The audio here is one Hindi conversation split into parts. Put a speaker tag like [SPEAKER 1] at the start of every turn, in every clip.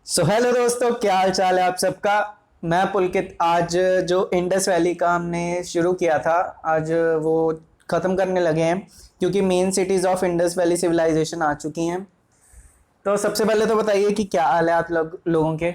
[SPEAKER 1] हेलो दोस्तों, क्या हाल चाल है आप सबका। मैं पुलकित। आज जो इंडस वैली का हमने शुरू किया था, आज वो ख़त्म करने लगे हैं क्योंकि main cities of Indus valley civilization आ चुकी हैं। तो सबसे पहले तो बताइए कि क्या हाल है आप लोगों के।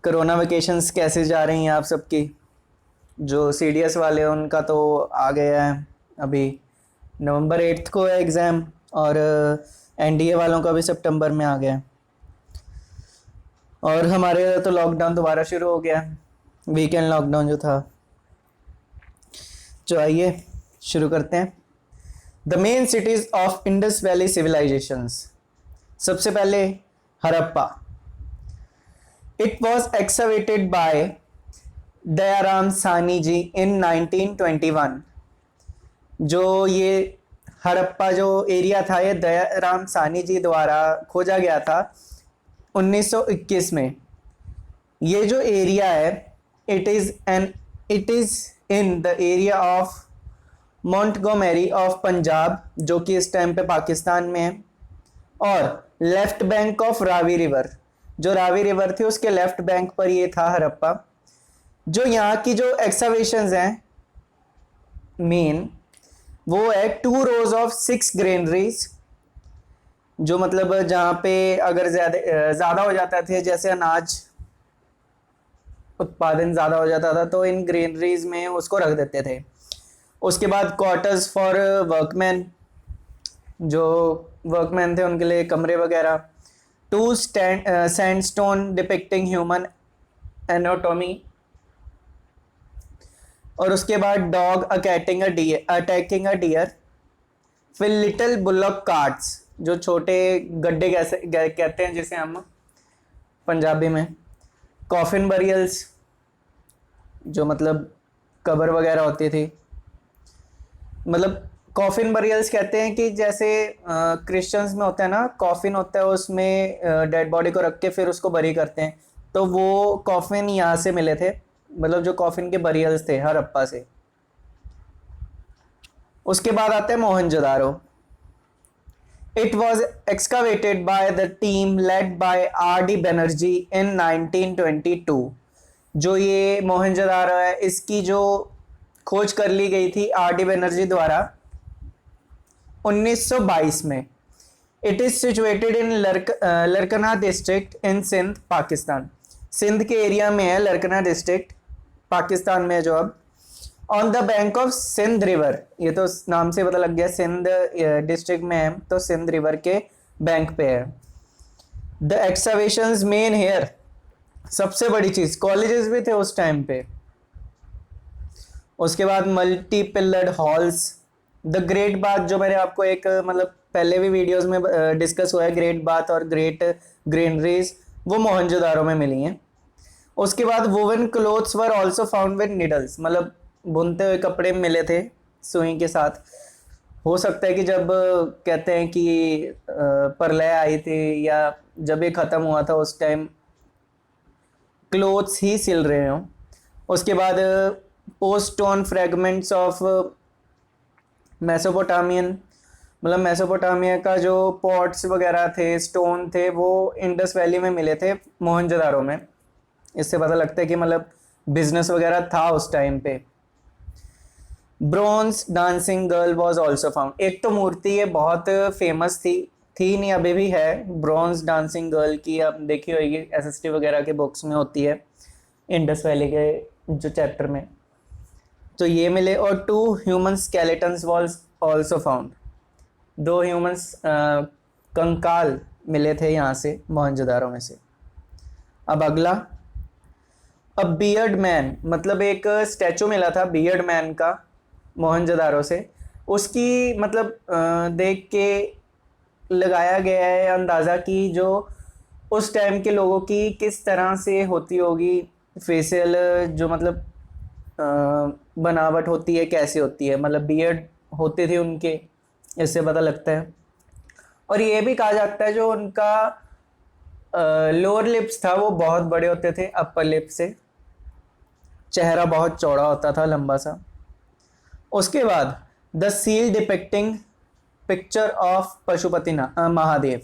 [SPEAKER 1] कोरोना वेकेशंस कैसे जा रही हैं आप सबकी। जो सीडीएस वाले हैं उनका तो आ गया है अभी, नवंबर 8 को है एग्ज़ाम। और एनडीए वालों का भी सितंबर में आ गया है। और हमारे तो लॉकडाउन दोबारा शुरू हो गया, वीकेंड लॉकडाउन जो था। तो आइए शुरू करते हैं। The main cities of Indus valley civilizations. सबसे पहले Harappa. It was excavated by Dayaram Sahni ji इन 1921। जो ये हड़प्पा जो एरिया था, ये दयाराम सानी जी द्वारा खोजा गया था 1921 में। ये जो एरिया है, it is in the area of Montgomery of Punjab, जो कि इस टाइम पे पाकिस्तान में है। और left bank of Ravi river, जो रावी रिवर थी उसके लेफ्ट बैंक पर ये था हड़प्पा। जो यहाँ की जो एक्सकवेशंस हैं मेन, वो है 2 rows ऑफ 6 ग्रेनरीज। जो मतलब जहाँ पे अगर ज़्यादा हो जाता थे, जैसे अनाज उत्पादन ज़्यादा हो जाता था, तो इन ग्रेनरीज में उसको रख देते थे। उसके बाद क्वार्टर्स फॉर वर्कमैन, जो वर्कमैन थे उनके लिए कमरे वगैरह। Two sandstone depicting human anatomy. और उसके बाद डॉग अटैकिंग अ डियर। फिर लिटिल बुलॉक कार्ट्स, जो छोटे गड्ढे कैसे कहते हैं जिसे हम पंजाबी में। कॉफिन बरियल्स, जो मतलब कब्र वगैरह होती थी। मतलब कॉफिन बरियल्स कहते हैं कि जैसे क्रिश्चियंस में होता है ना, कॉफिन होता है उसमें डेड बॉडी को रख के फिर उसको बरी करते हैं। तो वो कॉफिन यहाँ से मिले थे, मतलब जो कॉफिन के बरियल्स थे हड़प्पा से। उसके बाद आते हैं Mohenjodaro. It was excavated by the team led by R D Banerjee in 1922। जो ये मोहनजोदारो है, इसकी जो खोज कर ली गई थी आर डी बनर्जी द्वारा 1922 में। It is situated in Larkana district in Sindh, Pakistan. Sindh के एरिया में है लरकना डिस्ट्रिक्ट, पाकिस्तान में जो अब on the bank of Sindh river. ये तो नाम से पता लग गया, सिंध डिस्ट्रिक्ट में है तो सिंध रिवर के बैंक पे है। The excavations main here. सबसे बड़ी चीज, कॉलेजेस भी थे उस टाइम पे। उसके बाद multi pillared halls. The great bath, जो मैंने आपको एक मतलब पहले भी वीडियोस में डिस्कस हुआ है, ग्रेट बाथ और ग्रेट ग्रीनरीज, वो मोहनजोदारो में मिली हैं। उसके बाद woven clothes were also found with needles, मतलब बुनते हुए कपड़े मिले थे सुई के साथ। हो सकता है कि जब कहते हैं कि प्रलय आई थी या जब ये ख़त्म हुआ था उस टाइम क्लोथ्स ही सिल रहे हों। उसके बाद post stone fragments of Mesopotamian, मतलब मेसोपोटामिया का जो पॉट्स वगैरह थे, स्टोन थे, वो इंडस वैली में मिले थे मोहनजोदारो में। इससे पता लगता है कि मतलब बिजनेस वगैरह था उस टाइम पे। Bronze dancing girl was also found. एक तो मूर्ति ये बहुत फेमस थी नहीं, अभी भी है, ब्रॉन्ज डांसिंग गर्ल की। आप देखी होगी एसएसटी वगैरह के बुक्स में होती है, इंडस वैली के जो चैप्टर में। तो ये मिले। और 2 human skeletons was also found. 2 humans कंकाल मिले थे यहाँ से मोहनजोदारो में से। अब अगला, अब बियर्ड मैन, मतलब एक स्टैचू मिला था बियर्ड मैन का मोहनजोदारो से। उसकी मतलब देख के लगाया गया है अंदाज़ा कि जो उस टाइम के लोगों की किस तरह से होती होगी फेशियल, जो मतलब बनावट होती है कैसे होती है, मतलब बियर्ड होते थे उनके, इससे पता लगता है। और ये भी कहा जाता है जो उनका लोअर लिप्स था वो बहुत बड़े होते थे अपर लिप से। चेहरा बहुत चौड़ा होता था, लंबा सा। उसके बाद the seal depicting picture of Pashupati Mahadev.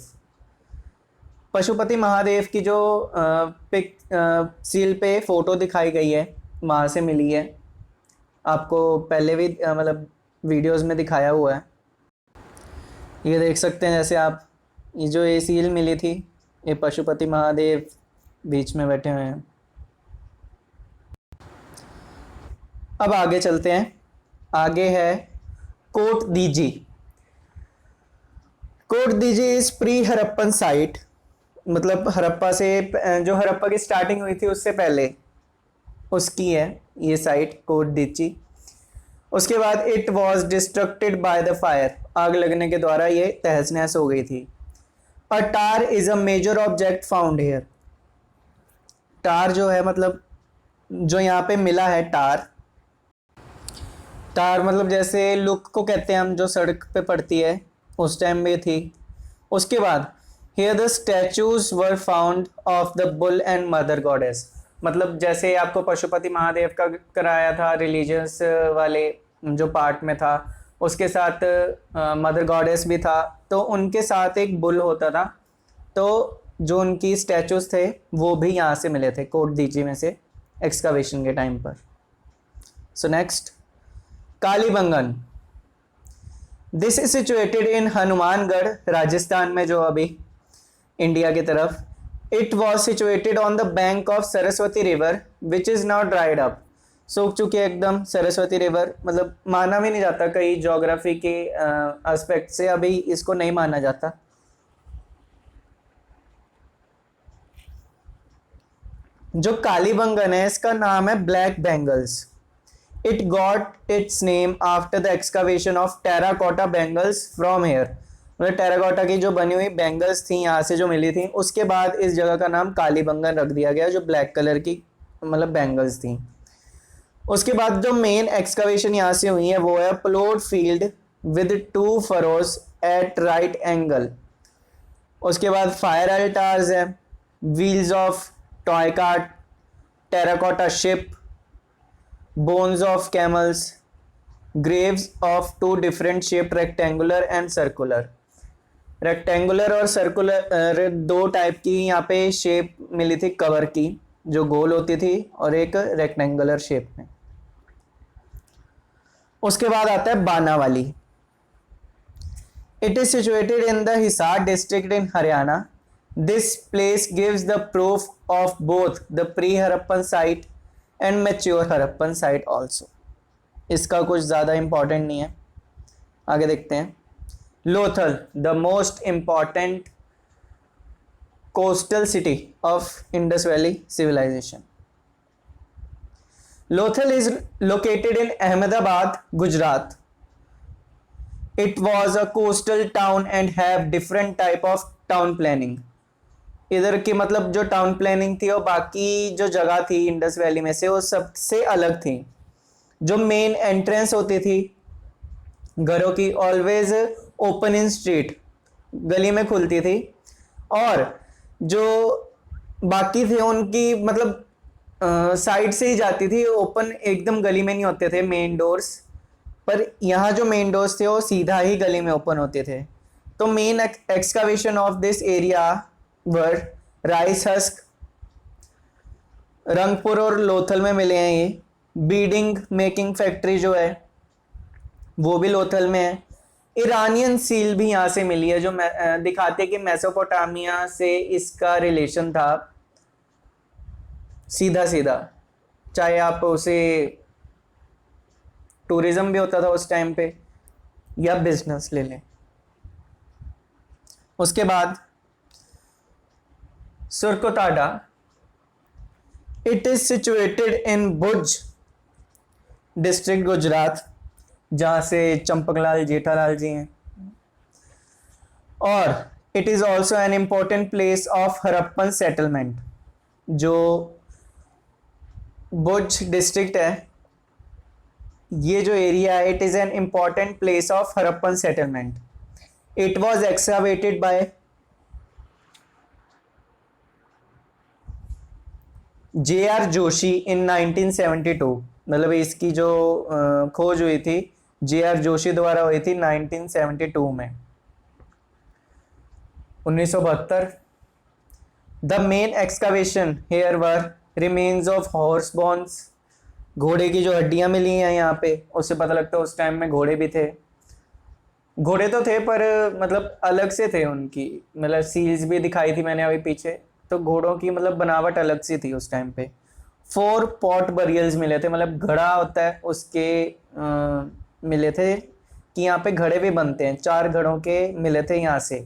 [SPEAKER 1] Pashupati Mahadev की जो पिक सील पे फोटो दिखाई गई है वहाँ से मिली है। आपको पहले भी मतलब वीडियोस में दिखाया हुआ है। ये देख सकते हैं जैसे आप, ये जो ये सील मिली थी, ये पशुपति महादेव बीच में बैठे हुए हैं। अब आगे चलते हैं। आगे है कोट दीजी। कोट दीजी इज प्री हरप्पन साइट, मतलब हरप्पा से जो हरप्पा की स्टार्टिंग हुई थी उससे पहले उसकी है ये साइट कोट दीजी। उसके बाद it was distracted by the fire, आग लगने के द्वारा ये तहस नहस हो गई थी। A tar is a major object found here. Tar जो है मतलब जो यहाँ पे मिला है टार, टार मतलब जैसे लुक को कहते हैं हम, जो सड़क पे पड़ती है उस टाइम में थी। उसके बाद here the statues were found of the bull and mother goddess, मतलब जैसे आपको पशुपति महादेव का कराया था रिलीजियस वाले जो पार्ट में था, उसके साथ मदर गॉडेस भी था, तो उनके साथ एक बुल होता था। तो जो उनकी स्टैचूज थे वो भी यहाँ से मिले थे कोट दीजी में से एक्सकवेशन के टाइम पर। So next Kalibangan. This is situated इन हनुमानगढ़ राजस्थान में, जो अभी इंडिया की तरफ। It was situated on the bank of Saraswati river which is now dried up. सूख चुकी है एकदम सरस्वती रिवर, मतलब माना भी नहीं जाता, कई ज्योग्राफी के एस्पेक्ट से अभी इसको नहीं माना जाता। जो कालीबंगन है इसका नाम है black bangles. It got its name after the excavation of terracotta bangles from here, मतलब टेराकोटा की जो बनी हुई बेंगल्स थी यहाँ से जो मिली थी, उसके बाद इस जगह का नाम कालीबंगन रख दिया गया, जो ब्लैक कलर की मतलब बेंगल्स थी। उसके बाद जो मेन एक्सकवेशन यहाँ से हुई है वो है plot field with 2 furrows at right angle. उसके बाद फायर अल्टार्स है, wheels of toy cart, terracotta ship, bones of camels, graves of 2 different shaped rectangular and circular। Rectangular और सर्कुलर दो टाइप की यहाँ पे शेप मिली थी कवर की, जो गोल होती थी, और एक रेक्टेंगुलर शेप में। उसके बाद आता है Banawali. It is situated in the Hisar district in Haryana. This place gives the proof of both the pre Harappan site and mature Harappan site also. इसका कुछ ज़्यादा इंपॉर्टेंट नहीं है, आगे देखते हैं। Lothal, the most important coastal city of Indus valley civilization. Lothal is located in Ahmedabad, Gujarat. It was a coastal town and have different type of town planning. इधर की मतलब जो टाउन प्लानिंग थी वो बाकी जो जगह थी इंडस वैली में से वो सबसे अलग थी। जो मेन एंट्रेंस होती थी घरों की ऑलवेज ओपन इन स्ट्रीट, गली में खुलती थी, और जो बाकी थे उनकी मतलब साइड से ही जाती थी, ओपन एकदम गली में नहीं होते थे मेन डोर्स। पर यहाँ जो मेन डोर्स थे वो सीधा ही गली में ओपन होते थे। तो main excavation of this area were rice husk, Rangpur और लोथल में मिले हैं ये। बीडिंग मेकिंग फैक्ट्री जो है वो भी लोथल में है। ईरानियन सील भी यहाँ से मिली है, जो दिखाते कि मेसोपोटामिया से इसका रिलेशन था सीधा सीधा, चाहे आप उसे टूरिज्म भी होता था उस टाइम पे या बिजनेस ले लें। उसके बाद Surkotada. It is situated in Bhuj district, Gujarat, जहां से चंपकलाल जेठालाल जी हैं। और it is also an important place of Harappan settlement. जो भुज डिस्ट्रिक्ट है, ये जो एरिया है, it is an important place of Harappan settlement. It was excavated by J.R. Joshi in 1972, मतलब इसकी जो खोज हुई थी J.R. जोशी द्वारा हुई थी 1972 में। 1972 the main excavation here were remains of horse bones, घोड़े की जो हड्डियां मिली हैं यहाँ पे, उससे पता लगता है उस टाइम में घोड़े भी थे। घोड़े तो थे पर मतलब अलग से थे उनकी, मतलब सील्स भी दिखाई थी मैंने अभी पीछे, तो घोड़ों की मतलब बनावट अलग सी थी उस टाइम पे। 4 पॉट बरियल्स मिले थे, मतलब घड़ा होता है उसके मिले थे कि यहाँ पे घड़े भी बनते हैं, 4 घड़ों के मिले थे यहाँ से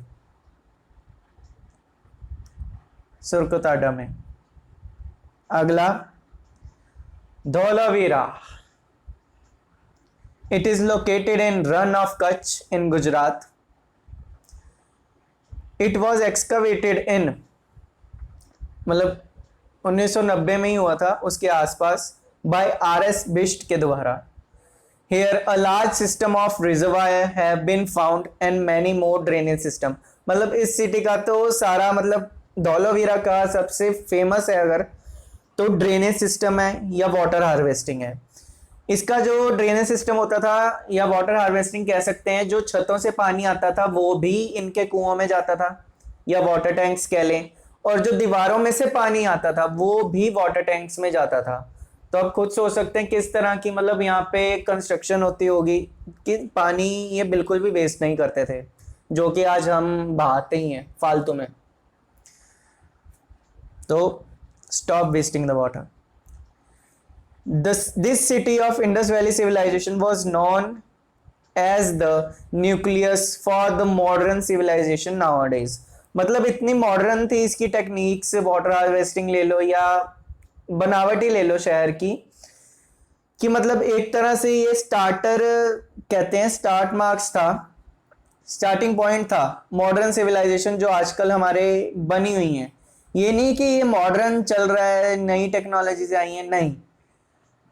[SPEAKER 1] सुरकुताडा में। अगला Dholavira, it is located in Rann of Kutch in Gujarat. It was excavated in, मतलब 1990 में ही हुआ था उसके आसपास, बाय आर.एस. बिष्ट के द्वारा। Here a large system of reservoir have been found and many more drainage system। मतलब इस सिटी का तो सारा मतलब धौलावीरा का सबसे फेमस है अगर तो ड्रेनेज सिस्टम है या वाटर हार्वेस्टिंग है। इसका जो ड्रेनेज सिस्टम होता था या वाटर हार्वेस्टिंग कह सकते हैं, जो छतों से पानी आता था वो भी इनके कुओं में जाता था या वाटर टैंक्स कह लें, और जो दीवारों में से पानी आता था वो भी वाटर टैंक्स में जाता था। तो आप खुद सोच सकते हैं किस तरह की मतलब यहाँ पे कंस्ट्रक्शन होती होगी कि पानी ये बिल्कुल भी वेस्ट नहीं करते थे, जो कि आज हम बहाते ही हैं फालतू में। तो stop wasting the water. This city of Indus valley civilization was known as the nucleus for the modern civilization nowadays. मतलब इतनी मॉडर्न थी इसकी टेक्निक्स, वाटर हार्वेस्टिंग ले लो या बनावट ही ले लो शहर की, कि मतलब एक तरह से ये स्टार्टर कहते हैं, स्टार्ट मार्क्स था, स्टार्टिंग पॉइंट था मॉडर्न सिविलाइजेशन जो आजकल हमारे बनी हुई हैं। ये नहीं कि ये मॉडर्न चल रहा है, नई टेक्नोलॉजीज आई हैं, नहीं।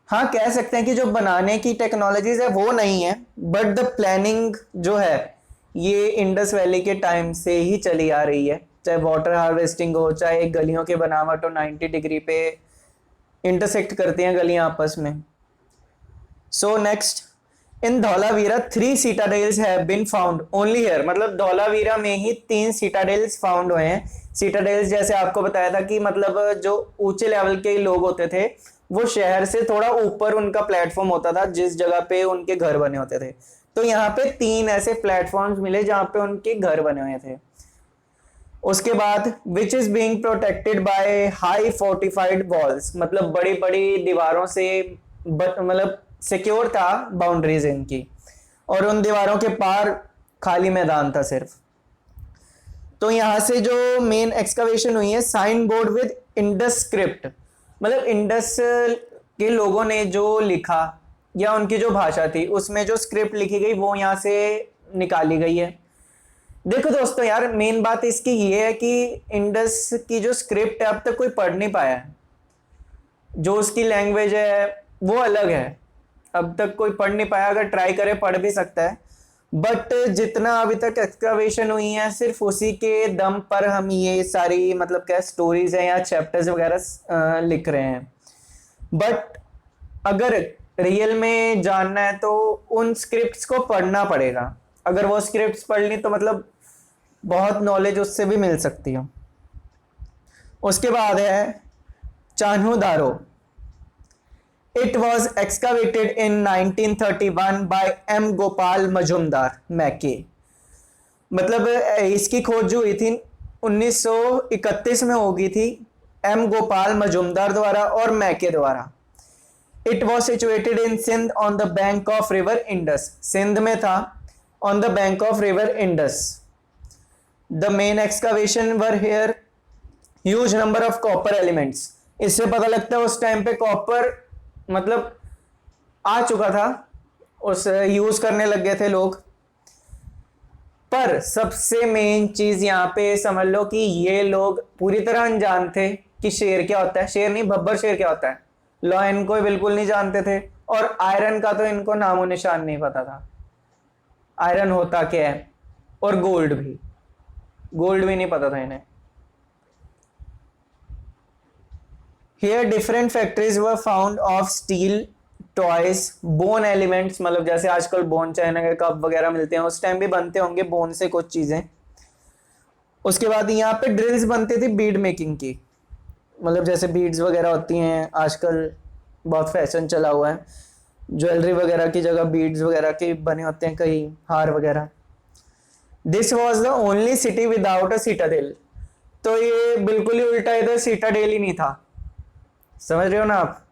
[SPEAKER 1] हाँ कह सकते हैं कि जो बनाने की टेक्नोलॉजीज है वो नहीं है, बट द प्लानिंग जो है ये इंडस वैली के टाइम से ही चली आ रही है, चाहे वाटर हार्वेस्टिंग हो, चाहे गलियों की बनावट हो, 90 डिग्री पे इंटरसेक्ट करती हैं गलियां आपस में। So next, in Dholavira 3 citadels have been found only here. मतलब धौलावीरा में ही 3 सीटाडेल्स फाउंड हुए हैं। सीटाडेल्स जैसे आपको बताया था कि मतलब जो ऊंचे लेवल के लोग होते थे वो शहर से थोड़ा ऊपर उनका प्लेटफॉर्म होता था जिस जगह पे उनके घर बने होते थे। तो यहाँ पे 3 ऐसे प्लेटफॉर्म्स मिले जहां पे उनके घर बने हुए थे। उसके बाद which is being protected by high fortified walls, मतलब बड़ी बड़ी दीवारों से मतलब सिक्योर था बाउंड्रीज इनकी, और उन दीवारों के पार खाली मैदान था सिर्फ। तो यहां से जो मेन एक्सकवेशन हुई है, sign board with Indus script, मतलब इंडस के लोगों ने जो लिखा या उनकी जो भाषा थी उसमें जो स्क्रिप्ट लिखी गई वो यहाँ से निकाली गई है। देखो दोस्तों यार, मेन बात इसकी ये है कि इंडस की जो स्क्रिप्ट है अब तक कोई पढ़ नहीं पाया है, जो उसकी लैंग्वेज है वो अलग है, अब तक कोई पढ़ नहीं पाया। अगर ट्राई करे पढ़ भी सकता है, बट जितना अभी तक एक्सकवेशन हुई है सिर्फ उसी के दम पर हम ये सारी मतलब क्या स्टोरीज है या चैप्टर्स वगैरह लिख रहे हैं। बट अगर रियल में जानना है तो उन स्क्रिप्ट्स को पढ़ना पड़ेगा। अगर वो स्क्रिप्ट्स पढ़ ली तो मतलब बहुत नॉलेज उससे भी मिल सकती है। उसके बाद है Chanhu Daro. It was excavated in 1931 by M Gopal Majumdar Mackay. मतलब इसकी खोज जो हुई थी 1931 में होगी थी एम गोपाल मजुमदार द्वारा और मैके द्वारा। It was situated in Sindh on the bank of river Indus, Sindh में था on the bank of river Indus. The main excavation were here huge number of copper elements. इससे पता लगता है उस टाइम पे कॉपर मतलब आ चुका था, उस यूज करने लग गए थे लोग। पर सबसे मेन चीज यहाँ पे समझ लो कि ये लोग पूरी तरह अनजान थे कि शेर क्या होता है, शेर नहीं बब्बर शेर क्या होता है, लॉयन को बिल्कुल नहीं जानते थे, और आयरन का तो इनको नामो निशान नहीं पता था, आयरन होता क्या है, और गोल्ड भी नहीं पता था इन्हें। Here different factories were found of steel, toys, bone elements, मतलब जैसे आजकल बोन चाइना के कप वगैरह मिलते हैं, उस टाइम भी बनते होंगे बोन से कुछ चीजें। उसके बाद यहाँ पे ड्रिल्स बनती थी बीड मेकिंग की, मतलब जैसे बीड्स वगैरह होती हैं आजकल बहुत फैशन चला हुआ है, ज्वेलरी वगैरह की जगह बीड्स वगैरह के बने होते हैं कई हार वगैरह। This was the only city without a Citadel. तो ये बिल्कुल ही उल्टा, इधर सिटाडेल ही नहीं था। समझ रहे हो ना आप,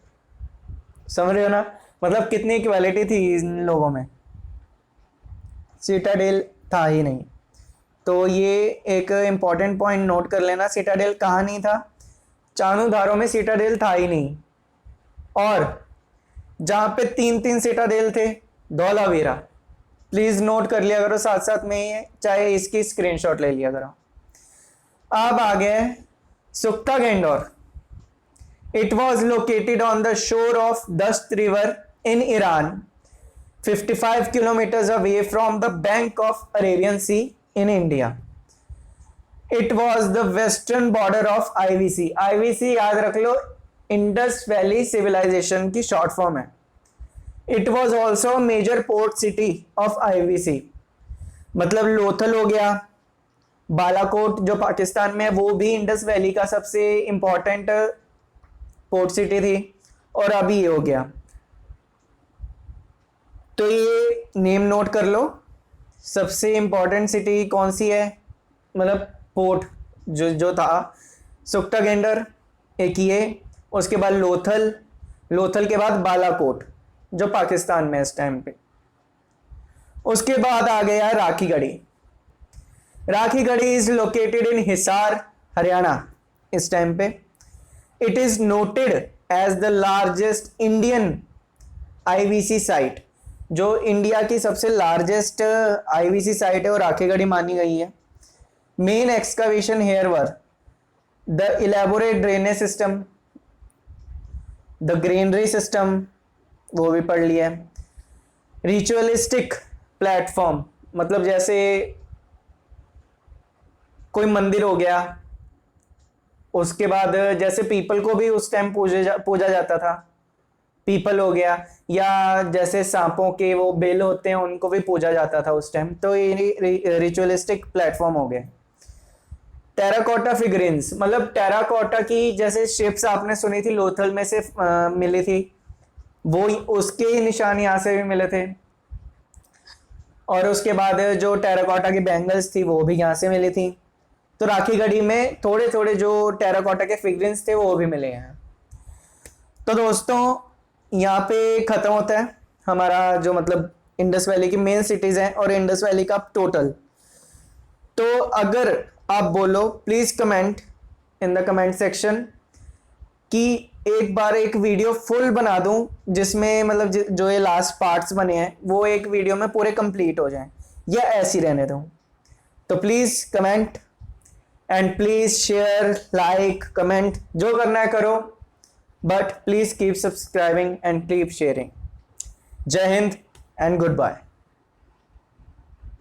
[SPEAKER 1] समझ रहे हो ना, मतलब कितनी इक्वालिटी थी इन लोगों में, सिटाडेल था ही नहीं। तो ये एक इंपॉर्टेंट पॉइंट नोट कर लेना, सिटाडेल कहाँ नहीं था, चाणूधारों में सिटाडेल था ही नहीं। और जहां पे 3-3 सिटाडेल थे, धौलावीरा, प्लीज नोट कर लिया करो साथ साथ में, चाहे इसकी स्क्रीनशॉट ले लिया करो। अब आ गए सुक्ता Dor. It was located on the shore of Dasht river in Iran, 55 kilometers away from the bank of Arabian Sea in India. It was the western border of IVC. IVC याद रख लो, इंडस वैली सिविलाइजेशन की शॉर्ट फॉर्म है। It was also a major port city of IVC. मतलब लोथल हो गया, बालाकोट जो पाकिस्तान में है वो भी इंडस वैली का सबसे इंपॉर्टेंट पोर्ट सिटी थी, और अभी ये हो गया। तो ये नेम नोट कर लो, सबसे इंपॉर्टेंट सिटी कौन सी है, मतलब पोर्ट जो जो था, सुक्ता गेंडर एक ये, उसके बाद लोथल, लोथल के बाद बालाकोट जो पाकिस्तान में इस टाइम पे, उसके बाद आ गया Rakhigarhi. Rakhigarhi is located in Hisar Haryana इस टाइम पे। It is noted as the largest Indian IVC site, जो इंडिया की सबसे लार्जेस्ट आईवीसी साइट है वो राखीगढ़ी मानी गई है। Main excavation here were the elaborate drainage system, the granary system, वो भी पढ़ लिया है। रिचुअलिस्टिक प्लेटफॉर्म, मतलब जैसे कोई मंदिर हो गया, उसके बाद जैसे पीपल को भी उस टाइम पूजा जाता था, पीपल हो गया, या जैसे सांपों के वो बेल होते हैं उनको भी पूजा जाता था उस टाइम, तो ये रिचुअलिस्टिक प्लेटफॉर्म हो गए। टेराकोटा फिगरिन्स, मतलब टेराकोटा की जैसे शिप्स आपने सुनी थी लोथल में से मिली थी, वो उसके ही निशान यहाँ से भी मिले थे। और उसके बाद जो टेराकोटा की बैंगल्स थी वो भी यहाँ से मिली थी। तो राखीगढ़ी में थोड़े थोड़े जो टेराकोटा के फिगरिन्स थे वो भी मिले हैं। तो दोस्तों यहाँ पे खत्म होता है हमारा जो मतलब इंडस वैली की मेन सिटीज हैं और इंडस वैली का टोटल। तो अगर आप बोलो please comment in the comment section कि एक बार एक वीडियो फुल बना दूं, जिसमें मतलब जो ये लास्ट पार्ट्स बने हैं वो एक वीडियो में पूरे कंप्लीट हो जाएं, या ऐसे ही रहने दूं। तो please comment and please share, like, comment, जो करना है करो, but please keep subscribing and keep sharing. जय हिंद एंड गुड बाय।